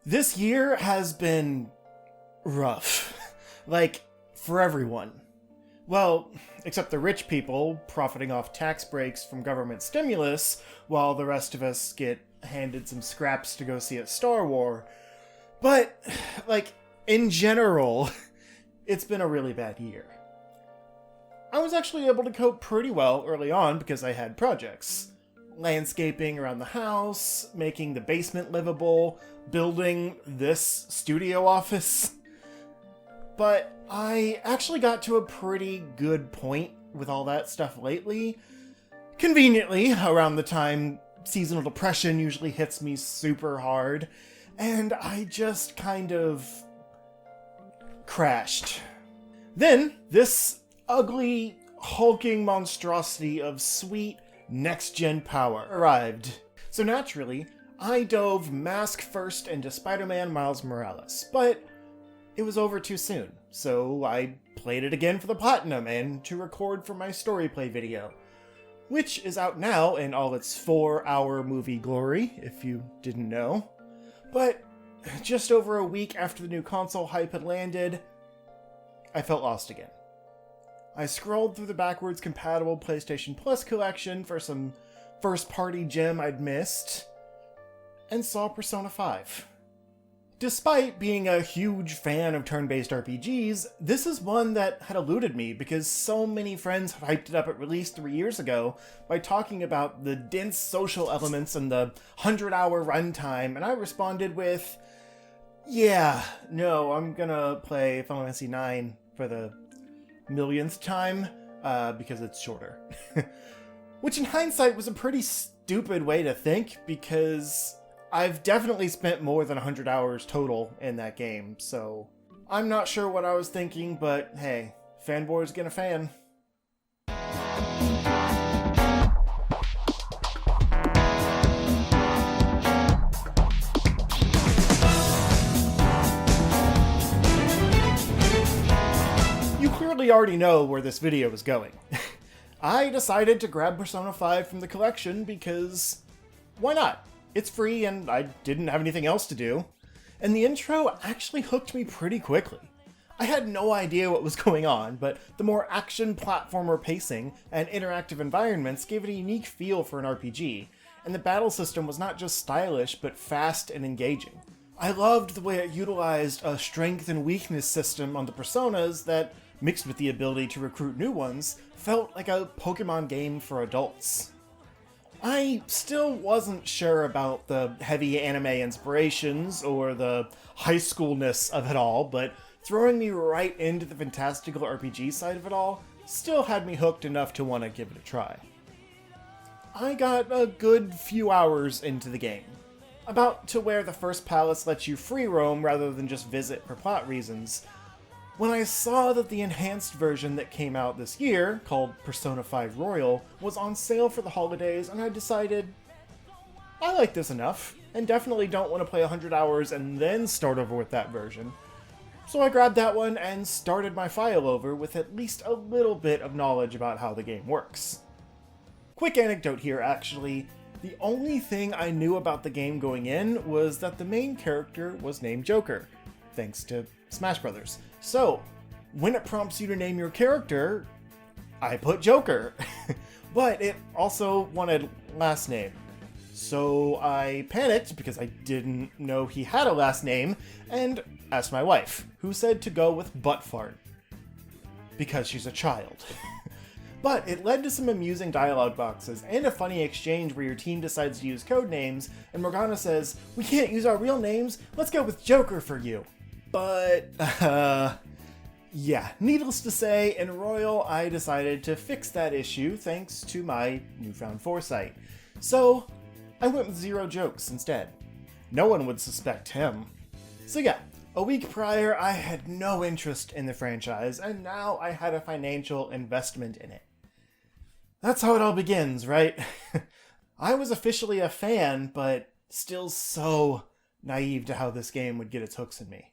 This year has been rough. Like, for everyone. Well, except the rich people profiting off tax breaks from government stimulus, while the rest of us get handed some scraps to go see a Star War. But, like, in general, it's been a really bad year. I was actually able to cope pretty well early on because I had projects. Landscaping around the house, making the basement livable, building this studio office. But I actually got to a pretty good point with all that stuff lately. Conveniently, around the time seasonal depression usually hits me super hard, and I just kind of crashed. Then, this ugly, hulking monstrosity of sweet, next-gen power arrived. So naturally, I dove mask first into Spider-Man Miles Morales, but it was over too soon, so I played it again for the Platinum and to record for my story play video, which is out now in all its 4-hour movie glory, if you didn't know. But just over a week after the new console hype had landed, I felt lost again. I scrolled through the backwards compatible PlayStation Plus collection for some first-party gem I'd missed, and saw Persona 5. Despite being a huge fan of turn-based RPGs, this is one that had eluded me because so many friends had hyped it up at release 3 years ago by talking about the dense social elements and the 100-hour runtime, and I responded with, yeah, no, I'm gonna play Final Fantasy IX for the millionth time, because it's shorter. Which in hindsight was a pretty stupid way to think, because I've definitely spent more than 100 hours total in that game, so I'm not sure what I was thinking, but hey, fanboy's gonna fan. You clearly already know where this video is going. I decided to grab Persona 5 from the collection because why not? It's free and I didn't have anything else to do. And the intro actually hooked me pretty quickly. I had no idea what was going on, but the more action platformer pacing and interactive environments gave it a unique feel for an RPG, and the battle system was not just stylish but fast and engaging. I loved the way it utilized a strength and weakness system on the personas that, mixed with the ability to recruit new ones, felt like a Pokemon game for adults. I still wasn't sure about the heavy anime inspirations or the high schoolness of it all, but throwing me right into the fantastical RPG side of it all still had me hooked enough to want to give it a try. I got a good few hours into the game, about to where the first palace lets you free roam rather than just visit for plot reasons, when I saw that the enhanced version that came out this year, called Persona 5 Royal, was on sale for the holidays, and I decided, I like this enough, and definitely don't want to play 100 hours and then start over with that version. So I grabbed that one and started my file over with at least a little bit of knowledge about how the game works. Quick anecdote here, actually. The only thing I knew about the game going in was that the main character was named Joker, thanks to Smash Brothers. So, when it prompts you to name your character, I put Joker. But it also wanted last name. So I panicked because I didn't know he had a last name and asked my wife, who said to go with Buttfart. Because she's a child. But it led to some amusing dialogue boxes and a funny exchange where your team decides to use code names and Morgana says, "We can't use our real names, let's go with Joker for you." But, yeah, needless to say, in Royal, I decided to fix that issue thanks to my newfound foresight. So, I went with Zero Jokes instead. No one would suspect him. So yeah, a week prior, I had no interest in the franchise, and now I had a financial investment in it. That's how it all begins, right? I was officially a fan, but still so naive to how this game would get its hooks in me.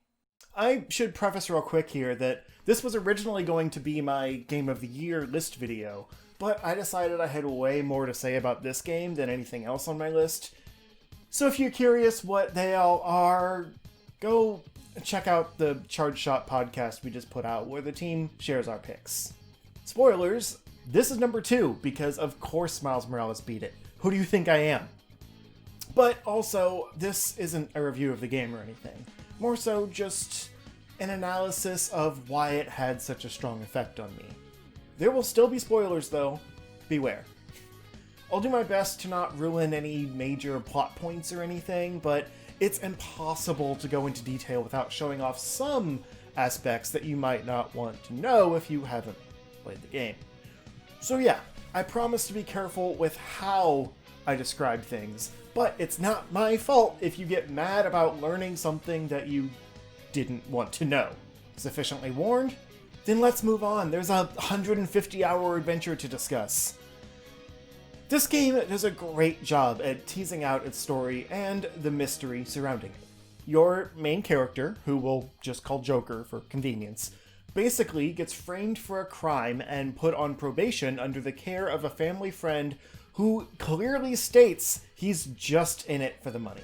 I should preface real quick here that this was originally going to be my Game of the Year list video, but I decided I had way more to say about this game than anything else on my list. So if you're curious what they all are, go check out the Charge Shot podcast we just put out, where the team shares our picks. Spoilers, this is number 2, because of course Miles Morales beat it. Who do you think I am? But also, this isn't a review of the game or anything. More so just an analysis of why it had such a strong effect on me. There will still be spoilers though, beware. I'll do my best to not ruin any major plot points or anything, but it's impossible to go into detail without showing off some aspects that you might not want to know if you haven't played the game. So yeah, I promise to be careful with how I describe things, but it's not my fault if you get mad about learning something that you didn't want to know. Sufficiently warned? Then let's move on. There's a 150-hour adventure to discuss. This game does a great job at teasing out its story and the mystery surrounding it. Your main character, who we'll just call Joker for convenience, basically gets framed for a crime and put on probation under the care of a family friend who clearly states he's just in it for the money,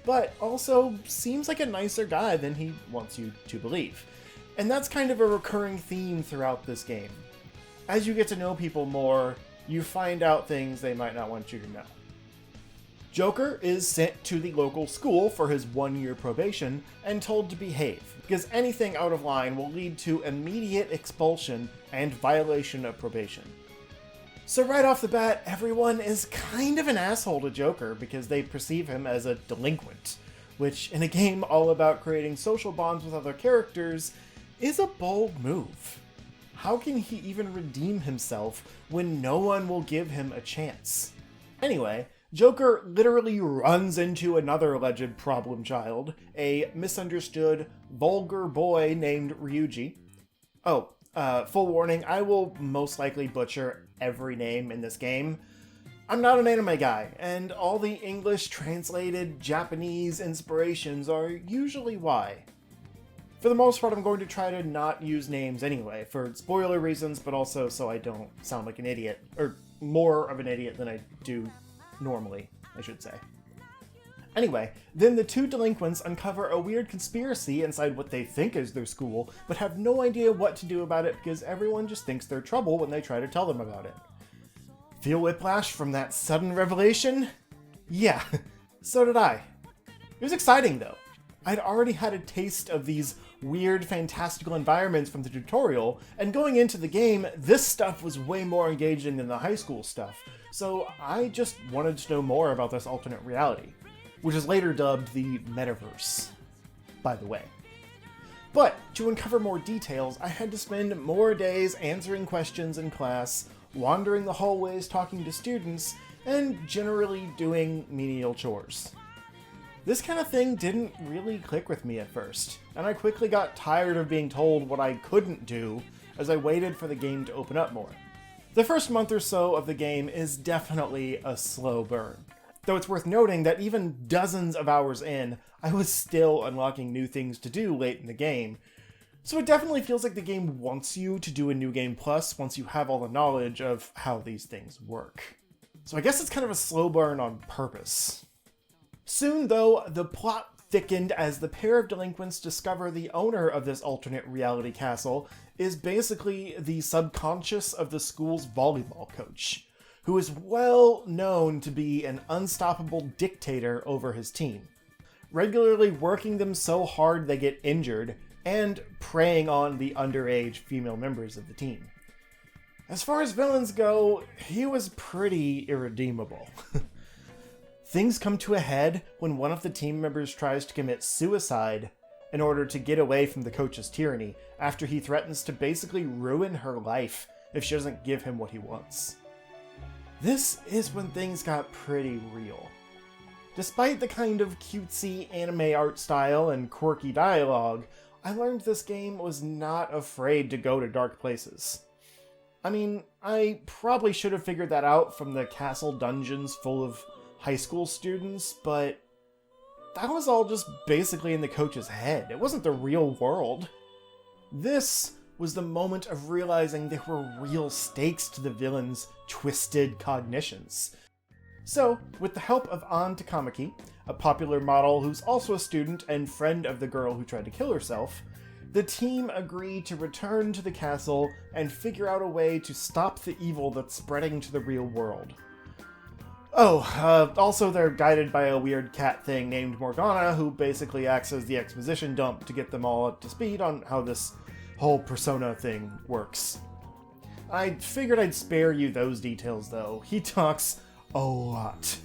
but also seems like a nicer guy than he wants you to believe. And that's kind of a recurring theme throughout this game. As you get to know people more, you find out things they might not want you to know. Joker is sent to the local school for his 1-year probation and told to behave, because anything out of line will lead to immediate expulsion and violation of probation. So right off the bat, everyone is kind of an asshole to Joker because they perceive him as a delinquent, which in a game all about creating social bonds with other characters is a bold move. How can he even redeem himself when no one will give him a chance? Anyway, Joker literally runs into another alleged problem child, a misunderstood, vulgar boy named Ryuji. Oh, full warning, I will most likely butcher every name in this game. I'm not an anime guy, and all the English translated Japanese inspirations are usually why. For the most part, I'm going to try to not use names anyway, for spoiler reasons, but also so I don't sound like an idiot, or more of an idiot than I do normally, I should say. Anyway, then the two delinquents uncover a weird conspiracy inside what they think is their school, but have no idea what to do about it because everyone just thinks they're trouble when they try to tell them about it. Feel whiplash from that sudden revelation? Yeah, so did I. It was exciting though. I'd already had a taste of these weird, fantastical environments from the tutorial, and going into the game, this stuff was way more engaging than the high school stuff, so I just wanted to know more about this alternate reality, which is later dubbed the Metaverse, by the way. But to uncover more details, I had to spend more days answering questions in class, wandering the hallways talking to students, and generally doing menial chores. This kind of thing didn't really click with me at first, and I quickly got tired of being told what I couldn't do as I waited for the game to open up more. The first month or so of the game is definitely a slow burn, though it's worth noting that even dozens of hours in, I was still unlocking new things to do late in the game, so it definitely feels like the game wants you to do a New Game Plus once you have all the knowledge of how these things work. So I guess it's kind of a slow burn on purpose. Soon, though, the plot thickened as the pair of delinquents discover the owner of this alternate reality castle is basically the subconscious of the school's volleyball coach, who is well known to be an unstoppable dictator over his team, regularly working them so hard they get injured, and preying on the underage female members of the team. As far as villains go, he was pretty irredeemable. Things come to a head when one of the team members tries to commit suicide in order to get away from the coach's tyranny after he threatens to basically ruin her life if she doesn't give him what he wants. This is when things got pretty real. Despite the kind of cutesy anime art style and quirky dialogue, I learned this game was not afraid to go to dark places. I mean, I probably should have figured that out from the castle dungeons full of high school students, but that was all just basically in the coach's head. It wasn't the real world. This was the moment of realizing there were real stakes to the villain's twisted cognitions. So, with the help of An Takamaki, a popular model who's also a student and friend of the girl who tried to kill herself, the team agree to return to the castle and figure out a way to stop the evil that's spreading to the real world. Also they're guided by a weird cat thing named Morgana, who basically acts as the exposition dump to get them all up to speed on how this whole Persona thing works. I figured I'd spare you those details though. He talks a lot.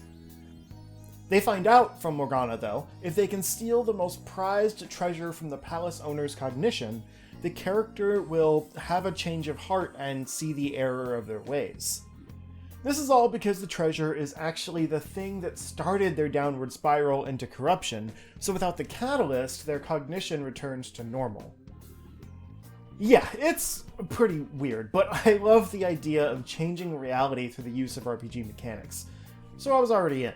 They find out from Morgana, though, if they can steal the most prized treasure from the palace owner's cognition, the character will have a change of heart and see the error of their ways. This is all because the treasure is actually the thing that started their downward spiral into corruption, so without the catalyst, their cognition returns to normal. Yeah, it's pretty weird, but I love the idea of changing reality through the use of RPG mechanics, so I was already in.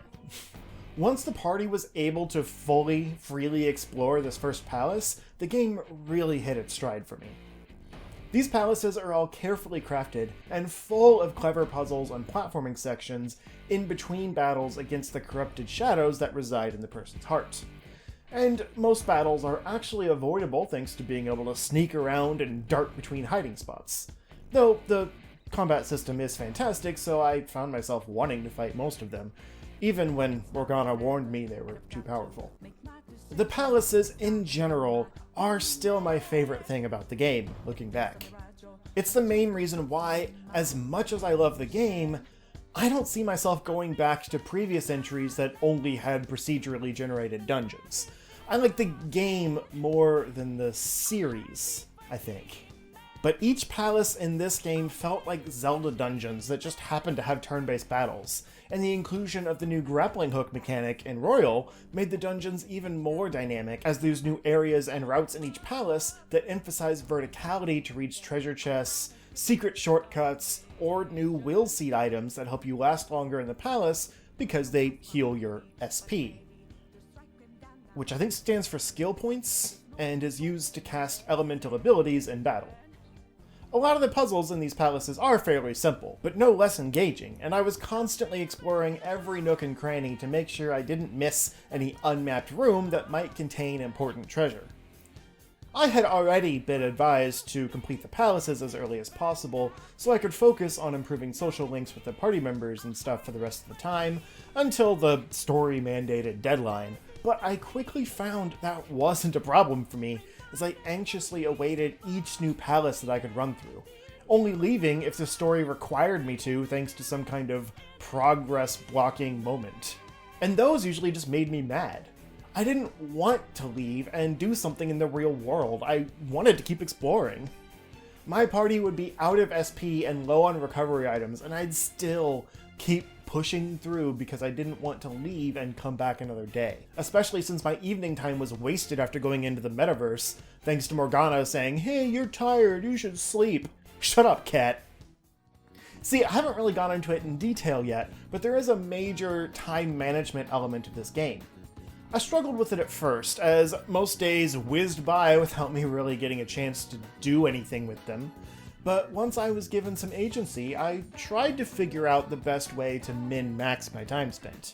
Once the party was able to freely explore this first palace, the game really hit its stride for me. These palaces are all carefully crafted and full of clever puzzles and platforming sections in between battles against the corrupted shadows that reside in the person's heart. And most battles are actually avoidable thanks to being able to sneak around and dart between hiding spots. Though the combat system is fantastic, so I found myself wanting to fight most of them, even when Morgana warned me they were too powerful. The palaces, in general, are still my favorite thing about the game, looking back. It's the main reason why, as much as I love the game, I don't see myself going back to previous entries that only had procedurally generated dungeons. I like the game more than the series, I think. But each palace in this game felt like Zelda dungeons that just happened to have turn-based battles, and the inclusion of the new grappling hook mechanic in Royal made the dungeons even more dynamic, as there's new areas and routes in each palace that emphasize verticality to reach treasure chests, secret shortcuts, or new will seed items that help you last longer in the palace because they heal your SP, which I think stands for skill points, and is used to cast elemental abilities in battle. A lot of the puzzles in these palaces are fairly simple, but no less engaging, and I was constantly exploring every nook and cranny to make sure I didn't miss any unmapped room that might contain important treasure. I had already been advised to complete the palaces as early as possible, so I could focus on improving social links with the party members and stuff for the rest of the time, until the story-mandated deadline, but I quickly found that wasn't a problem for me, as I anxiously awaited each new palace that I could run through, only leaving if the story required me to thanks to some kind of progress blocking moment. And those usually just made me mad. I didn't want to leave and do something in the real world. I wanted to keep exploring. My party would be out of SP and low on recovery items, and I'd still keep pushing through because I didn't want to leave and come back another day. Especially since my evening time was wasted after going into the metaverse, thanks to Morgana saying, "Hey, you're tired, you should sleep." Shut up, cat. See, I haven't really gone into it in detail yet, but there is a major time management element to this game. I struggled with it at first, as most days whizzed by without me really getting a chance to do anything with them. But once I was given some agency, I tried to figure out the best way to min-max my time spent.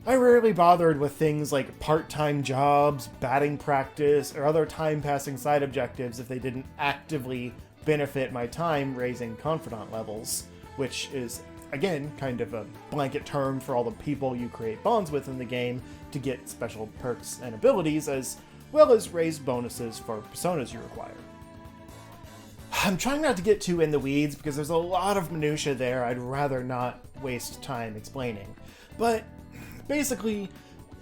I rarely bothered with things like part-time jobs, batting practice, or other time-passing side objectives if they didn't actively benefit my time raising confidant levels, which is, again, kind of a blanket term for all the people you create bonds with in the game to get special perks and abilities, as well as raised bonuses for personas you require. I'm trying not to get too in the weeds because there's a lot of minutia there I'd rather not waste time explaining. But basically,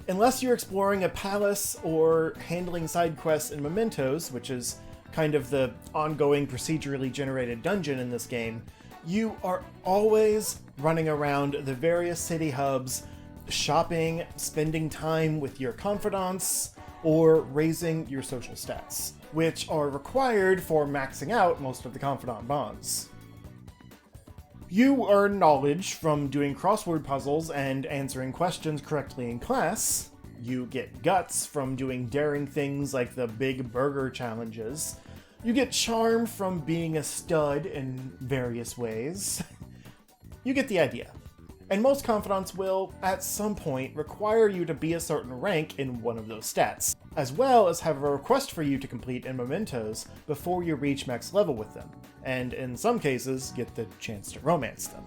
unless you're exploring a palace or handling side quests in Mementos, which is kind of the ongoing procedurally generated dungeon in this game, you are always running around the various city hubs, shopping, spending time with your confidants, or raising your social stats, which are required for maxing out most of the confidant bonds. You earn knowledge from doing crossword puzzles and answering questions correctly in class. You get guts from doing daring things like the Big Burger challenges. You get charm from being a stud in various ways. You get the idea. And most confidants will, at some point, require you to be a certain rank in one of those stats, as well as have a request for you to complete in mementos before you reach max level with them, and in some cases, get the chance to romance them.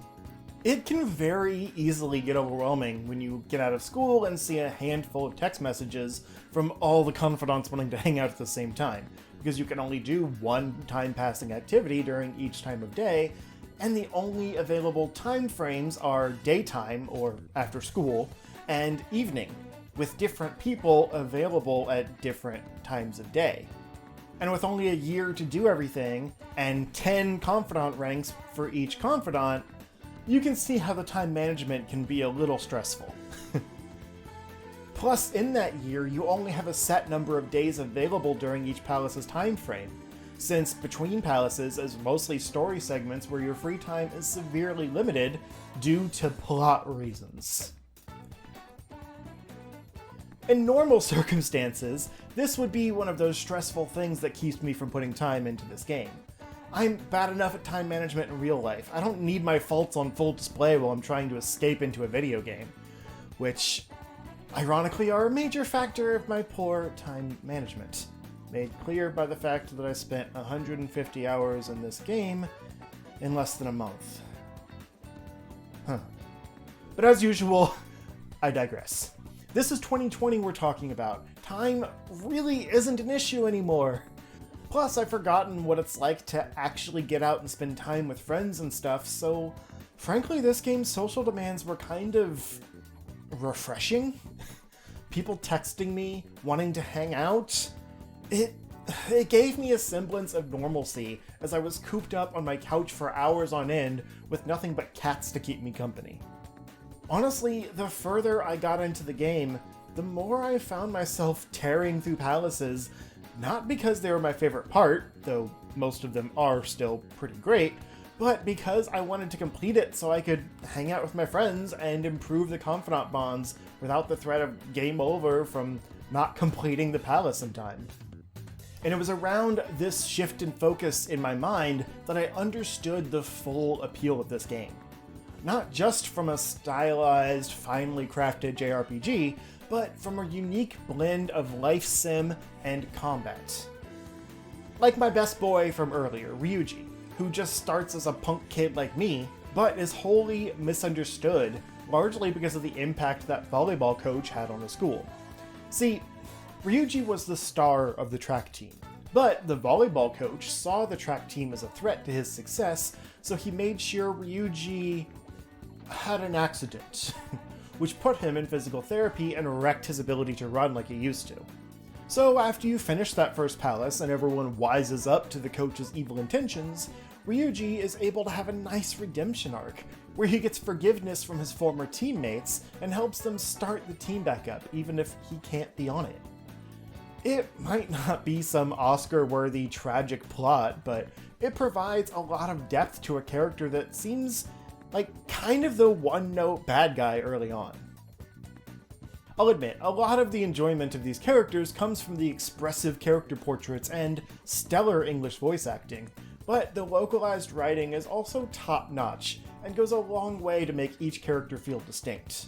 It can very easily get overwhelming when you get out of school and see a handful of text messages from all the confidants wanting to hang out at the same time, because you can only do one time-passing activity during each time of day, and the only available time frames are daytime, or after school, and evening, with different people available at different times of day. And with only a year to do everything, and 10 confidant ranks for each confidant, you can see how the time management can be a little stressful. Plus, in that year, you only have a set number of days available during each palace's time frame, since between palaces is mostly story segments where your free time is severely limited due to plot reasons. In normal circumstances, this would be one of those stressful things that keeps me from putting time into this game. I'm bad enough at time management in real life. I don't need my faults on full display while I'm trying to escape into a video game, which, ironically, are a major factor of my poor time management, made clear by the fact that I spent 150 hours in this game in less than a month. But as usual, I digress. This is 2020 we're talking about. Time really isn't an issue anymore. Plus, I've forgotten what it's like to actually get out and spend time with friends and stuff, so frankly, this game's social demands were kind of refreshing. People texting me, wanting to hang out. It gave me a semblance of normalcy as I was cooped up on my couch for hours on end with nothing but cats to keep me company. Honestly, the further I got into the game, the more I found myself tearing through palaces, not because they were my favorite part, though most of them are still pretty great, but because I wanted to complete it so I could hang out with my friends and improve the confidant bonds without the threat of game over from not completing the palace in time. And it was around this shift in focus in my mind that I understood the full appeal of this game. Not just from a stylized, finely crafted JRPG, but from a unique blend of life sim and combat. Like my best boy from earlier, Ryuji, who just starts as a punk kid like me, but is wholly misunderstood, largely because of the impact that volleyball coach had on the school. See, Ryuji was the star of the track team, but the volleyball coach saw the track team as a threat to his success, so he made sure Ryuji had an accident, which put him in physical therapy and wrecked his ability to run like he used to. So after you finish that first palace and everyone wises up to the coach's evil intentions, Ryuji is able to have a nice redemption arc, where he gets forgiveness from his former teammates and helps them start the team back up, even if he can't be on it. It might not be some Oscar-worthy tragic plot, but it provides a lot of depth to a character that seems like kind of the one-note bad guy early on. I'll admit, a lot of the enjoyment of these characters comes from the expressive character portraits and stellar English voice acting, but the localized writing is also top-notch and goes a long way to make each character feel distinct.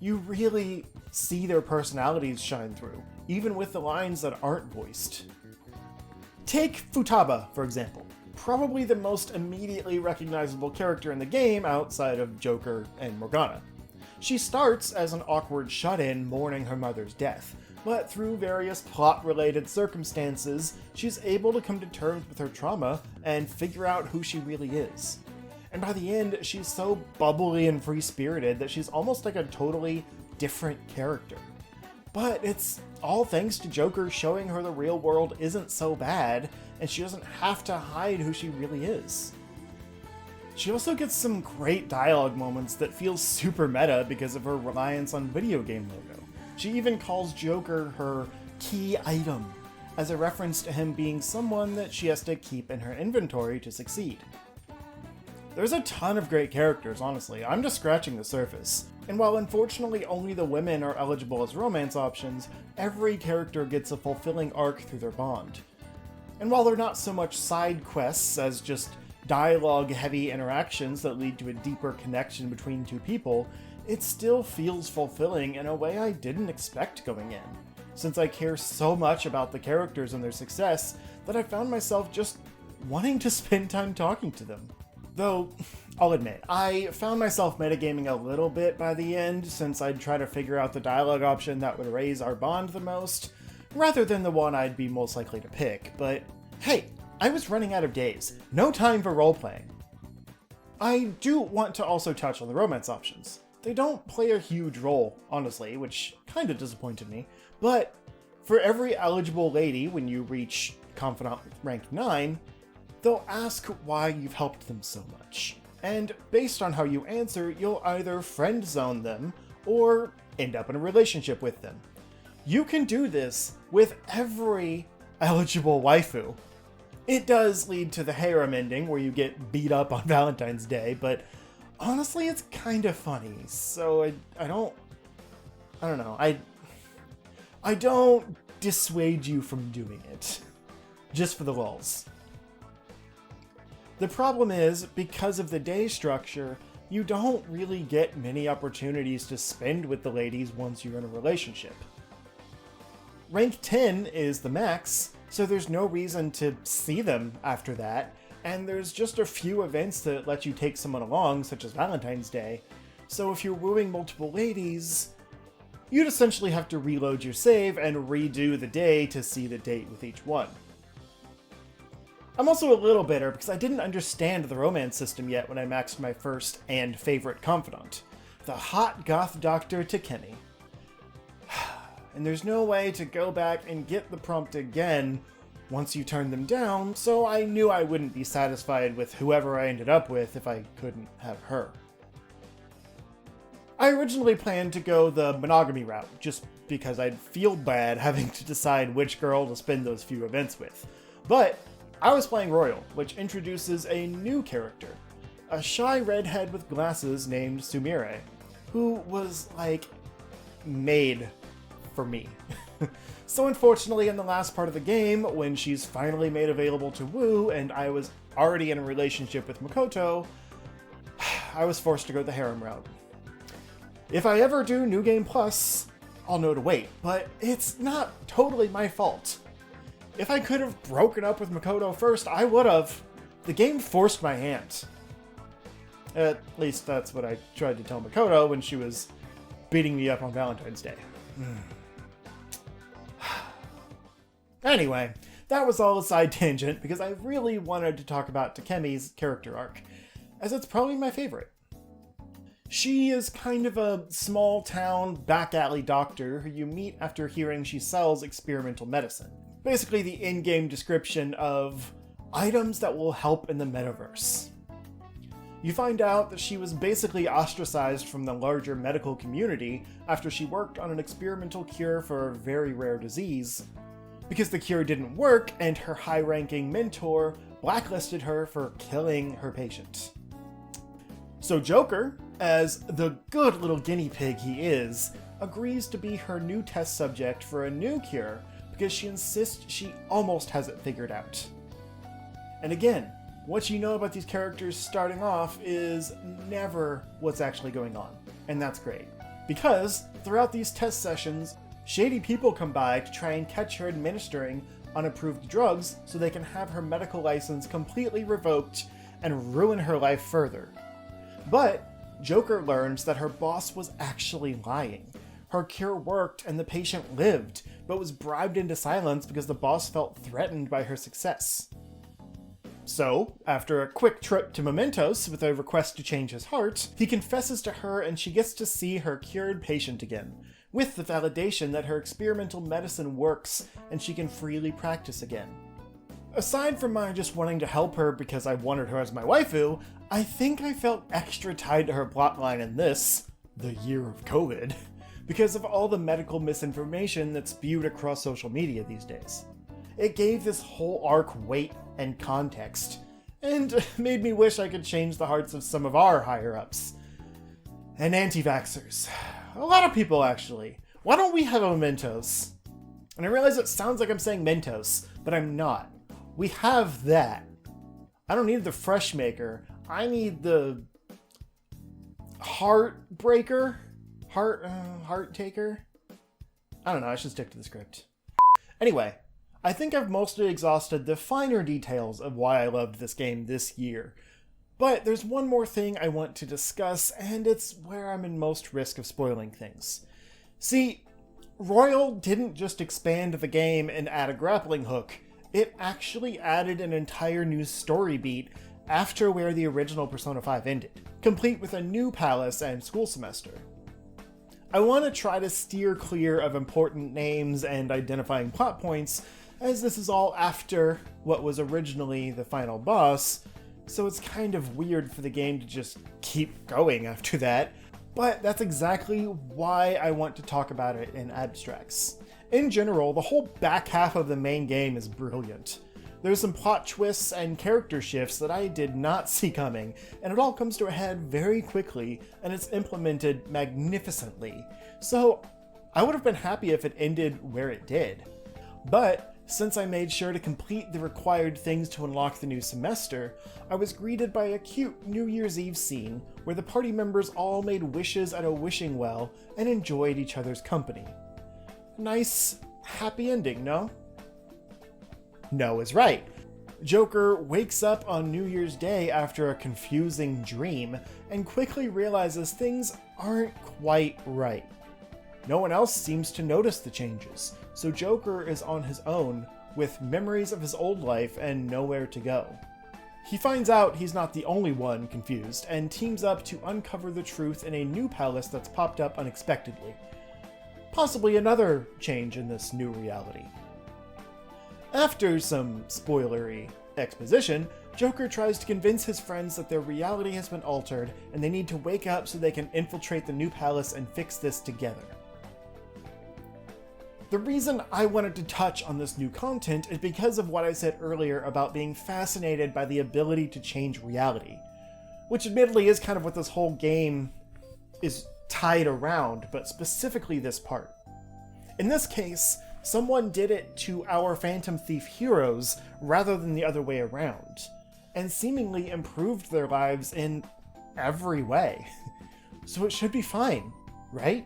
You really see their personalities shine through, even with the lines that aren't voiced. Take Futaba, for example. Probably the most immediately recognizable character in the game outside of Joker and Morgana. She starts as an awkward shut-in mourning her mother's death, but through various plot-related circumstances, she's able to come to terms with her trauma and figure out who she really is. And by the end, she's so bubbly and free-spirited that she's almost like a totally different character. But it's all thanks to Joker showing her the real world isn't so bad, and she doesn't have to hide who she really is. She also gets some great dialogue moments that feel super meta because of her reliance on video game logo. She even calls Joker her key item, as a reference to him being someone that she has to keep in her inventory to succeed. There's a ton of great characters, honestly. I'm just scratching the surface. And while unfortunately only the women are eligible as romance options, every character gets a fulfilling arc through their bond. And while they're not so much side quests as just dialogue-heavy interactions that lead to a deeper connection between two people, it still feels fulfilling in a way I didn't expect going in, since I care so much about the characters and their success that I found myself just wanting to spend time talking to them. Though, I'll admit, I found myself metagaming a little bit by the end, since I'd try to figure out the dialogue option that would raise our bond the most, rather than the one I'd be most likely to pick, but hey, I was running out of days. No time for role-playing. I do want to also touch on the romance options. They don't play a huge role, honestly, which kinda disappointed me, but for every eligible lady when you reach Confidant rank 9, they'll ask why you've helped them so much. And based on how you answer, you'll either friend zone them or end up in a relationship with them. You can do this with every eligible waifu. It does lead to the harem ending where you get beat up on Valentine's Day, but honestly it's kind of funny, so I don't know. I don't dissuade you from doing it. Just for the lulz. The problem is, because of the day structure, you don't really get many opportunities to spend with the ladies once you're in a relationship. Rank 10 is the max, so there's no reason to see them after that, and there's just a few events that let you take someone along, such as Valentine's Day, so if you're wooing multiple ladies, you'd essentially have to reload your save and redo the day to see the date with each one. I'm also a little bitter because I didn't understand the romance system yet when I maxed my first and favorite confidant, the hot goth Dr. Takemi. And there's no way to go back and get the prompt again once you turn them down, so I knew I wouldn't be satisfied with whoever I ended up with if I couldn't have her. I originally planned to go the monogamy route, just because I'd feel bad having to decide which girl to spend those few events with. But I was playing Royal, which introduces a new character, a shy redhead with glasses named Sumire, who was, like, made for me. So unfortunately, in the last part of the game, when she's finally made available to woo, and I was already in a relationship with Makoto, I was forced to go the harem route. If I ever do New Game Plus, I'll know to wait, but it's not totally my fault. If I could have broken up with Makoto first, I would have. The game forced my hand. At least that's what I tried to tell Makoto when she was beating me up on Valentine's Day. Anyway, that was all a side tangent because I really wanted to talk about Takemi's character arc, as it's probably my favorite. She is kind of a small-town, back-alley doctor who you meet after hearing she sells experimental medicine. Basically the in-game description of items that will help in the metaverse. You find out that she was basically ostracized from the larger medical community after she worked on an experimental cure for a very rare disease, because the cure didn't work and her high-ranking mentor blacklisted her for killing her patient. So Joker, as the good little guinea pig he is, agrees to be her new test subject for a new cure because she insists she almost has it figured out. And again, what you know about these characters starting off is never what's actually going on, and that's great. Because throughout these test sessions, shady people come by to try and catch her administering unapproved drugs so they can have her medical license completely revoked and ruin her life further. But Joker learns that her boss was actually lying. Her cure worked and the patient lived, but was bribed into silence because the boss felt threatened by her success. So, after a quick trip to Mementos with a request to change his heart, he confesses to her and she gets to see her cured patient again, with the validation that her experimental medicine works and she can freely practice again. Aside from my just wanting to help her because I wanted her as my waifu, I think I felt extra tied to her plotline in this, the year of COVID, because of all the medical misinformation that's spewed across social media these days. It gave this whole arc weight and context, and made me wish I could change the hearts of some of our higher-ups. And anti-vaxxers. A lot of people, actually. Why don't we have a Mementos? And I realize it sounds like I'm saying Mentos, but I'm not. We have that. I don't need the fresh maker. I need the heartbreaker? Heart taker? I don't know, I should stick to the script. Anyway, I think I've mostly exhausted the finer details of why I loved this game this year. But there's one more thing I want to discuss, and it's where I'm in most risk of spoiling things. See, Royal didn't just expand the game and add a grappling hook. It actually added an entire new story beat after where the original Persona 5 ended, complete with a new palace and school semester. I want to try to steer clear of important names and identifying plot points, as this is all after what was originally the final boss, so it's kind of weird for the game to just keep going after that, but that's exactly why I want to talk about it in abstracts. In general, the whole back half of the main game is brilliant. There's some plot twists and character shifts that I did not see coming, and it all comes to a head very quickly, and it's implemented magnificently. So I would have been happy if it ended where it did. But since I made sure to complete the required things to unlock the new semester, I was greeted by a cute New Year's Eve scene where the party members all made wishes at a wishing well and enjoyed each other's company. Nice, happy ending, no? No is right. Joker wakes up on New Year's Day after a confusing dream and quickly realizes things aren't quite right. No one else seems to notice the changes, so Joker is on his own with memories of his old life and nowhere to go. He finds out he's not the only one confused and teams up to uncover the truth in a new palace that's popped up unexpectedly. Possibly another change in this new reality. After some spoilery exposition, Joker tries to convince his friends that their reality has been altered and they need to wake up so they can infiltrate the new palace and fix this together. The reason I wanted to touch on this new content is because of what I said earlier about being fascinated by the ability to change reality, which admittedly is kind of what this whole game is tied around, but specifically this part. In this case, someone did it to our Phantom Thief heroes rather than the other way around, and seemingly improved their lives in every way. So it should be fine, right?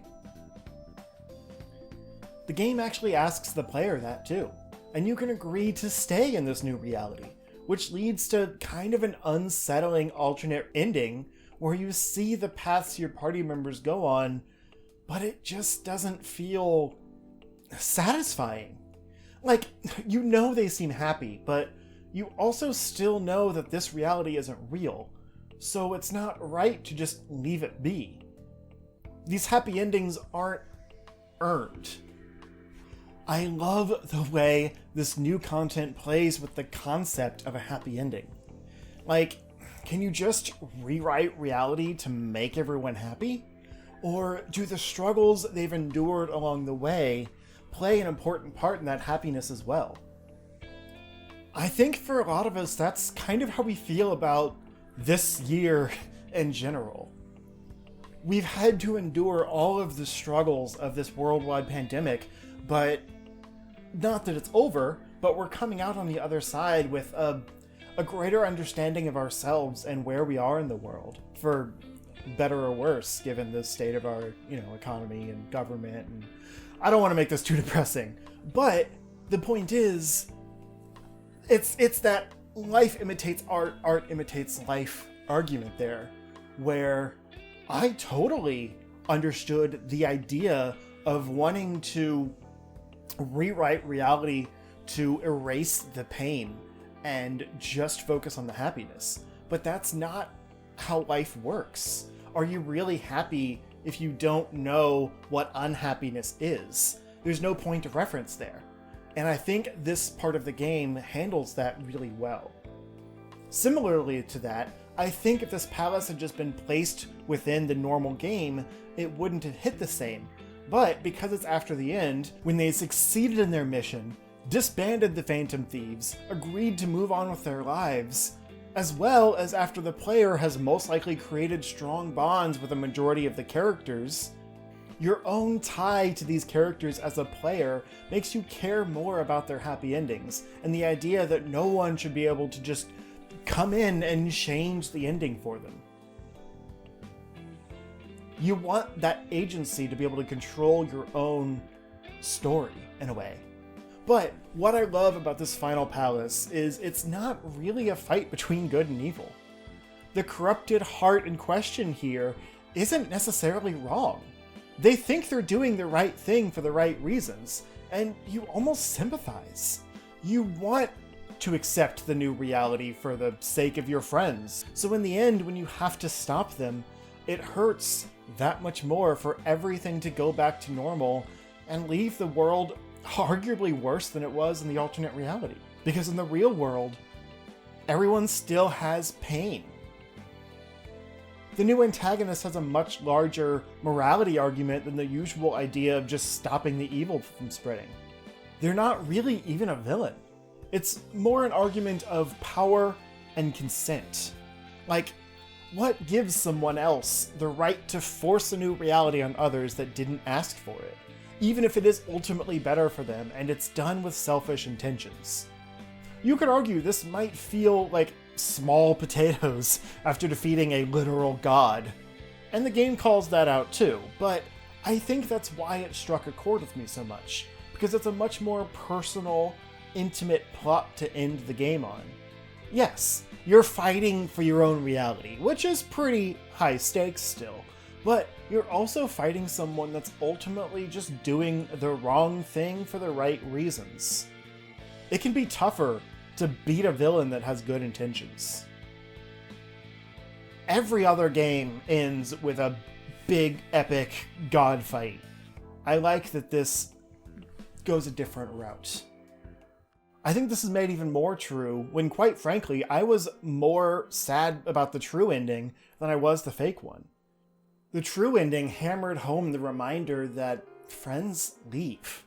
The game actually asks the player that too, and you can agree to stay in this new reality, which leads to kind of an unsettling alternate ending where you see the paths your party members go on, but it just doesn't feel satisfying. Like, you know they seem happy, but you also still know that this reality isn't real, so it's not right to just leave it be. These happy endings aren't earned. I love the way this new content plays with the concept of a happy ending. Like, can you just rewrite reality to make everyone happy? Or do the struggles they've endured along the way play an important part in that happiness as well? I think for a lot of us, that's kind of how we feel about this year in general. We've had to endure all of the struggles of this worldwide pandemic, but not that it's over, but we're coming out on the other side with a greater understanding of ourselves and where we are in the world, for better or worse, given the state of our, economy and government. And I don't want to make this too depressing, but the point is, it's that life imitates art, art imitates life argument there, where I totally understood the idea of wanting to rewrite reality to erase the pain and just focus on the happiness. But that's not how life works. Are you really happy if you don't know what unhappiness is? There's no point of reference there. And I think this part of the game handles that really well. Similarly to that, I think if this palace had just been placed within the normal game, it wouldn't have hit the same. But because it's after the end, when they succeeded in their mission, disbanded the Phantom Thieves, agreed to move on with their lives, as well as after the player has most likely created strong bonds with a majority of the characters, your own tie to these characters as a player makes you care more about their happy endings, and the idea that no one should be able to just come in and change the ending for them. You want that agency to be able to control your own story in a way. But what I love about this final palace is it's not really a fight between good and evil. The corrupted heart in question here isn't necessarily wrong. They think they're doing the right thing for the right reasons, and you almost sympathize. You want to accept the new reality for the sake of your friends. So in the end, when you have to stop them, it hurts that much more for everything to go back to normal and leave the world arguably worse than it was in the alternate reality. Because in the real world, everyone still has pain. The new antagonist has a much larger morality argument than the usual idea of just stopping the evil from spreading. They're not really even a villain. It's more an argument of power and consent. Like, what gives someone else the right to force a new reality on others that didn't ask for it, even if it is ultimately better for them and it's done with selfish intentions? You could argue this might feel like small potatoes after defeating a literal god, and the game calls that out too, but I think that's why it struck a chord with me so much, because it's a much more personal, intimate plot to end the game on. Yes, you're fighting for your own reality, which is pretty high stakes still, but you're also fighting someone that's ultimately just doing the wrong thing for the right reasons. It can be tougher to beat a villain that has good intentions. Every other game ends with a big, epic god fight. I like that this goes a different route. I think this is made even more true when, quite frankly, I was more sad about the true ending than I was the fake one. The true ending hammered home the reminder that friends leave.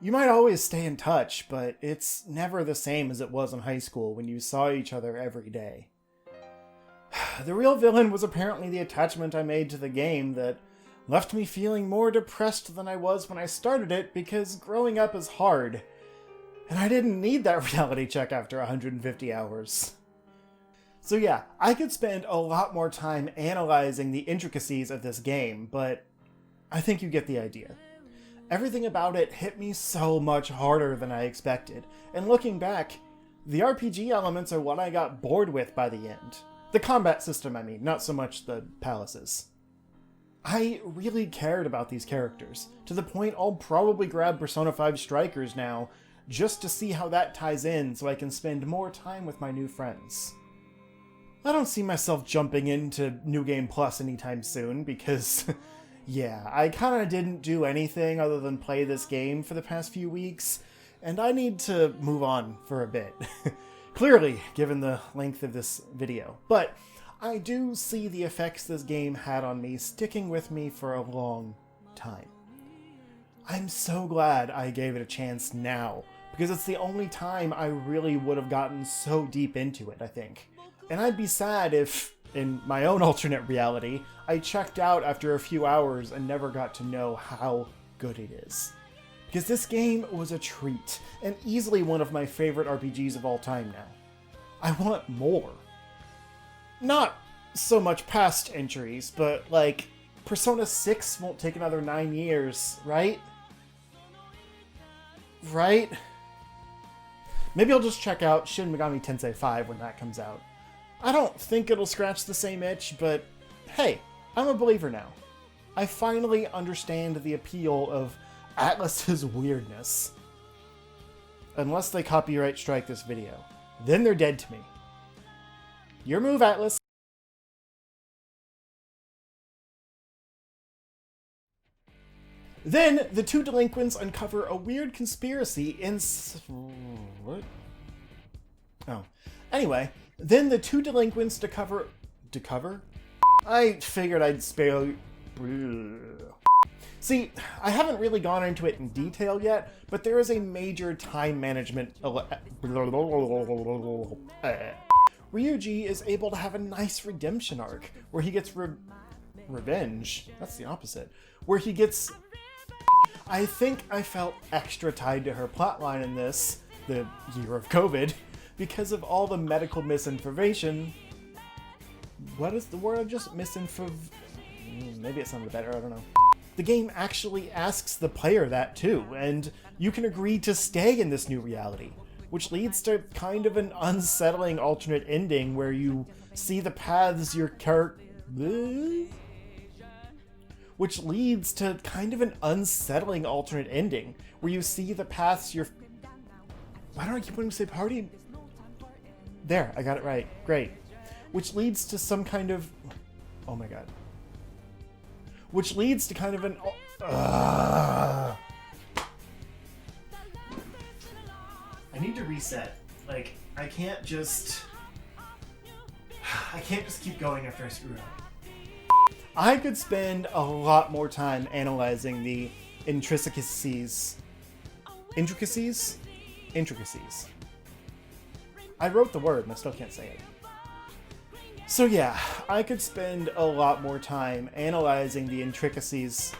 You might always stay in touch, but it's never the same as it was in high school when you saw each other every day. The real villain was apparently the attachment I made to the game that left me feeling more depressed than I was when I started it, because growing up is hard, and I didn't need that reality check after 150 hours. So yeah, I could spend a lot more time analyzing the intricacies of this game, but I think you get the idea. Everything about it hit me so much harder than I expected, and looking back, the RPG elements are what I got bored with by the end. The combat system, I mean, not so much the palaces. I really cared about these characters, to the point I'll probably grab Persona 5 Strikers now, just to see how that ties in so I can spend more time with my new friends. I don't see myself jumping into New Game Plus anytime soon, because yeah, I kinda didn't do anything other than play this game for the past few weeks, and I need to move on for a bit. Clearly, given the length of this video. But I do see the effects this game had on me sticking with me for a long time. I'm so glad I gave it a chance now, because it's the only time I really would have gotten so deep into it, I think. And I'd be sad if, in my own alternate reality, I checked out after a few hours and never got to know how good it is. Because this game was a treat, and easily one of my favorite RPGs of all time now. I want more. Not so much past entries, but like, Persona 6 won't take another 9 years, right? Right? Maybe I'll just check out Shin Megami Tensei 5 when that comes out. I don't think it'll scratch the same itch, but hey, I'm a believer now. I finally understand the appeal of Atlus's weirdness. Unless they copyright strike this video. Then they're dead to me. Your move, Atlus. Then, the two delinquents uncover a weird conspiracy in... What? Oh. Anyway, then the two delinquents discover... I figured I'd spare... See, I haven't really gone into it in detail yet, but there is a major time management... Ryuji is able to have a nice redemption arc, where he gets revenge. That's the opposite. Where he gets... I think I felt extra tied to her plotline in this, the year of COVID, because of all the medical misinformation. What is the word I just maybe it sounded better, I don't know. The game actually asks the player that too, and you can agree to stay in this new reality, which leads to kind of an unsettling alternate ending where you see the paths your character... Which leads to kind of an unsettling alternate ending where you see the paths your... Why don't I keep wanting to say party? There, I got it right. Great. Which leads to some kind of... Oh my god. Which leads to kind of an... I need to reset. Like, I can't just keep going after I screw up. I could spend a lot more time analyzing the intricacies. Intricacies? Intricacies. I wrote the word and I still can't say it. So yeah, I could spend a lot more time analyzing the intricacies